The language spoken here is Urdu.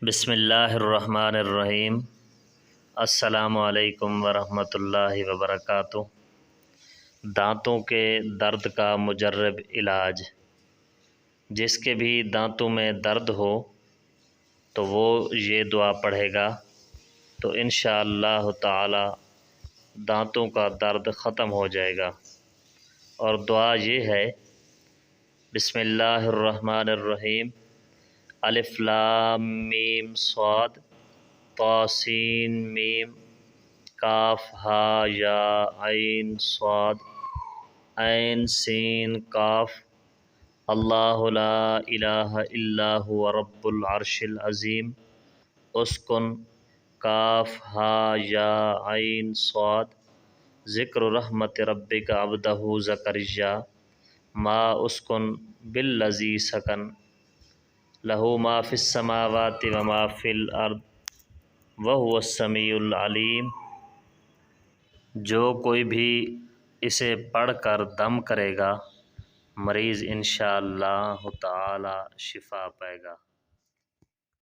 بسم اللہ الرحمن الرحیم۔ السلام علیکم ورحمۃ اللہ وبرکاتہ۔ دانتوں کے درد کا مجرب علاج۔ جس کے بھی دانتوں میں درد ہو تو وہ یہ دعا پڑھے گا تو انشاءاللہ تعالی دانتوں کا درد ختم ہو جائے گا۔ اور دعا یہ ہے، بسم اللہ الرحمن الرحیم، الف لام میم صاد طا سین میم کاف ہا یا عین صاد عین سین کاف، اللہ لا الہ الا هو رب العرش العظیم، اسکن کاف ہا یا عین صاد، ذکر رحمت ربک عبدہ زکریا، ما اسکن بالذی سکن، لہ ما فی السماوات و ما فی الارض وہو السمیع العلیم۔ جو کوئی بھی اسے پڑھ کر دم کرے گا مریض انشاءاللہ تعالی شفا پائے گا۔